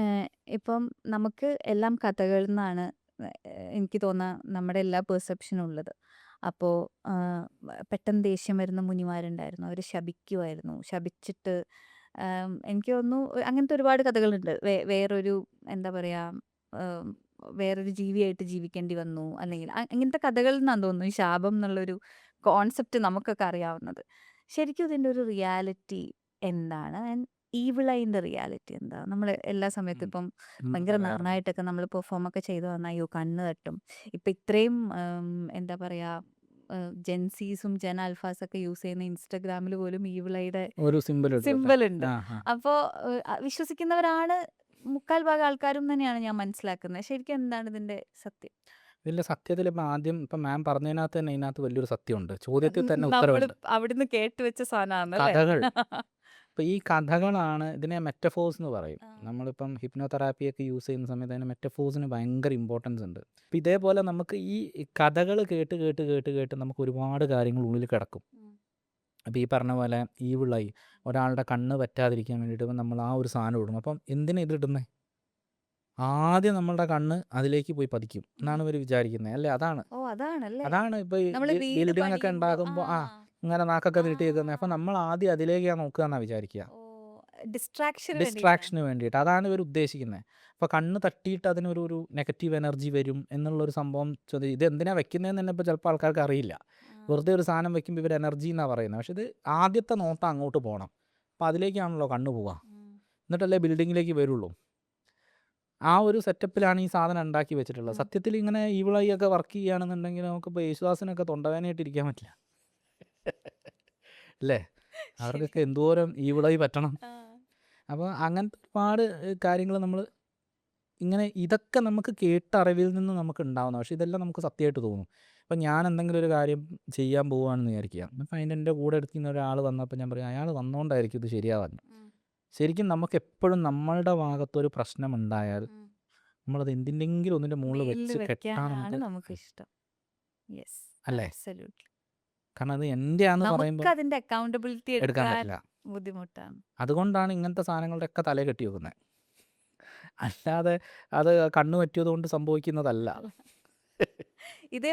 ഏഹ് ഇപ്പം നമുക്ക് എല്ലാം കഥകളിൽ നിന്നാണ് എനിക്ക് തോന്നുക നമ്മുടെ എല്ലാ പെർസെപ്ഷനും ഉള്ളത്. അപ്പോൾ പെട്ടെന്ന് ദേഷ്യം വരുന്ന മുനിമാരുണ്ടായിരുന്നു. അവർ ശപിക്കുമായിരുന്നു. ശപിച്ചിട്ട് എനിക്ക് തോന്നുന്നു അങ്ങനത്തെ ഒരുപാട് കഥകളുണ്ട്. വേറൊരു എന്താ പറയാ ഏഹ്, വേറൊരു ജീവിയായിട്ട് ജീവിക്കേണ്ടി വന്നു. അല്ലെങ്കിൽ അങ്ങനത്തെ കഥകളിൽ നിന്നാന്ന് തോന്നുന്നു ഈ ശാപം എന്നുള്ളൊരു കോൺസെപ്റ്റ് നമുക്കൊക്കെ അറിയാവുന്നത്. ശരിക്കും ഇതിൻ്റെ ഒരു റിയാലിറ്റി എന്താണ്? ഈവിൾ ഐൻ്റെ റിയാലിറ്റി എന്താ? നമ്മൾ എല്ലാ സമയത്തും ഉം. ഇപ്പം നമ്മൾ ഭയങ്കര പറയാറുണ്ട്. നന്നായിട്ടൊക്കെ നമ്മൾ പെർഫോം ഒക്കെ ചെയ്തു വന്നാൽ അയ്യോ കണ്ണ് തട്ടും. ഇപ്പം ഇത്രയും എന്താ പറയാ ജെൻസീസും ജെൻ ആൽഫാസൊക്കെ യൂസ് ചെയ്യുന്ന ഇൻസ്റ്റഗ്രാമിൽ പോലും ഈവിൾ ഐയുടെ ഒരു സിമ്പൽ ഇടുമല്ലേ? സിമ്പൽ ഉണ്ട്. ആ, ആ. അപ്പോൾ വിശ്വസിക്കുന്നവരാണ് മുക്കാൽ ഭാഗം ആൾക്കാരും തന്നെയാണ് ഞാൻ മനസ്സിലാക്കുന്നത്. ശരിക്കും എന്താണ് ഇതിന്റെ സത്യം? ഇതിന്റെ സത്യത്തിൽ ഇപ്പം ആദ്യം ഇപ്പം മാം പറഞ്ഞതിനകത്ത് തന്നെ ഇതിനകത്ത് വലിയൊരു സത്യമുണ്ട്. ചോദ്യത്തിൽ തന്നെ നമ്മൾ ഉത്തരവുണ്ട്. അവിടുന്ന് കേട്ട് വെച്ച സാധനമാണല്ലേ? കഥകൾ. ഇപ്പം ഈ കഥകളാണ് ഇതിനെ മെറ്റഫോഴ്സ് എന്ന് പറയും. ആ. നമ്മളിപ്പം ഹിപ്നോതെറാപ്പിയൊക്കെ യൂസ് ചെയ്യുന്ന സമയത്ത് അതിന് മെറ്റഫോഴ്സിന് ഭയങ്കര ഇമ്പോർട്ടൻസ് ഉണ്ട്. അപ്പം ഇതേപോലെ നമുക്ക് ഈ കഥകൾ കേട്ട് കേട്ട് കേട്ട് കേട്ട് നമുക്ക് ഒരുപാട് കാര്യങ്ങൾ ഉള്ളിൽ കിടക്കും. ഉം. അപ്പോൾ ഈ പറഞ്ഞ പോലെ ഈവിളായി ഒരാളുടെ കണ്ണ് പറ്റാതിരിക്കാൻ വേണ്ടിയിട്ട് നമ്മൾ ആ ഒരു സാധനം ഇടും. അപ്പം എന്തിനാ ഇതിടുന്നത്? ആദ്യം നമ്മളുടെ കണ്ണ് അതിലേക്ക് പോയി പതിക്കും എന്നാണ് ഇവർ വിചാരിക്കുന്നത് അല്ലേ? അതാണ് ഓ അതാണല്ലേ? അതാണ് ഇപ്പോൾ ഈ നമ്മൾ വീട് ബിൽഡിംഗ് ഒക്കെ പണിയുമ്പോ ഉണ്ടാകുമ്പോൾ ഇങ്ങനെ നാക്കൊക്കെ ആ നീട്ടി വെക്കുന്നത്. അപ്പം നമ്മൾ ആദ്യം അതിലേക്കാണ് നോക്കുക എന്നാണ് വിചാരിക്കുക. ഓ ഡിസ്ട്രാക്ഷന് വേണ്ടിയിട്ടാണ്. ഡിസ്ട്രാക്ഷന് വേണ്ടിയിട്ട് അതാണ് ഇവർ ഉദ്ദേശിക്കുന്നത്. അപ്പോൾ കണ്ണ് തട്ടിയിട്ട് അതിനൊരു ഒരു നെഗറ്റീവ് എനർജി വരും എന്നുള്ളൊരു സംഭവം ഇത് എന്തിനാണ് വെക്കുന്നതെന്ന് തന്നെ ഇപ്പോൾ ചിലപ്പോൾ ആൾക്കാർക്ക് അറിയില്ല. വെറുതെ ഒരു സാധനം വെക്കുമ്പോൾ ഇവർ എനർജി എന്നാണ് പറയുന്നത്. പക്ഷേ ഇത് ആദ്യത്തെ നോട്ടം അങ്ങോട്ട് പോകണം. അപ്പോൾ അതിലേക്കാണല്ലോ കണ്ണ് പോവുക. എന്നിട്ടല്ലേ ബിൽഡിങ്ങിലേക്ക് വരുള്ളൂ. ആ ഒരു സെറ്റപ്പിലാണ് ഈ സാധനം ഉണ്ടാക്കി വെച്ചിട്ടുള്ളത്. സത്യത്തിൽ ഇങ്ങനെ ഈവിളായി ഒക്കെ വർക്ക് ചെയ്യുകയാണെന്നുണ്ടെങ്കിൽ നമുക്കിപ്പോൾ യേശുദാസിനൊക്കെ തൊണ്ടവേദനയായിട്ട് ഇരിക്കാൻ പറ്റില്ല. അല്ലേ? അവർക്കൊക്കെ ശരി. എന്തോരം ഈവിളായി പറ്റണം. ആ. അപ്പോൾ അങ്ങനത്തെ ഒരുപാട് കാര്യങ്ങൾ നമ്മൾ ഇങ്ങനെ ഇതൊക്കെ നമുക്ക് കേട്ട അറിവിൽ നിന്ന് നമുക്ക് ഉണ്ടാവുന്ന. പക്ഷേ ഇതെല്ലാം നമുക്ക് സത്യമായിട്ട് തോന്നും. ഇപ്പം ഞാൻ എന്തെങ്കിലും ഒരു കാര്യം ചെയ്യാൻ പോവുകയാണെന്ന് വിചാരിക്കുക. അപ്പം അതിൻ്റെ എൻ്റെ കൂടെ എടുക്കുന്ന ഒരാൾ വന്നപ്പോൾ ഞാൻ പറയും അയാൾ വന്നുകൊണ്ടായിരിക്കും ഇത് ശരിയാവാഞ്ഞത്. ഉം. ശരിക്കും നമുക്കെപ്പോഴും നമ്മളുടെ ഭാഗത്തൊരു പ്രശ്നമുണ്ടായാൽ ഉം. നമ്മളത് എന്തിൻ്റെങ്കിലും ഒന്നിൻ്റെ മുകളിൽ മേലിൽ വെച്ച് കെട്ടാൻ വെക്കാനാണ് നമുക്ക് നമുക്കിഷ്ടം. യെസ്. അല്ലേ? അബ്സല്യൂട്ട്ലി. കാരണം അത് എൻ്റെയാന്ന് പറയുമ്പോൾ നമുക്കതിന്റെ അക്കൗണ്ടബിലിറ്റി എടുക്കാൻ എടുക്കാൻ പറ്റില്ല. ബുദ്ധിമുട്ടാണ്. അതുകൊണ്ടാണ് ഇങ്ങനത്തെ സാധനങ്ങളുടെയൊക്കെ തലയിൽ കെട്ടി വെക്കുന്നത്. അല്ലാതെ അത് കണ്ണ് പറ്റിയതുകൊണ്ട് സംഭവിക്കുന്നതല്ല. ഇതേ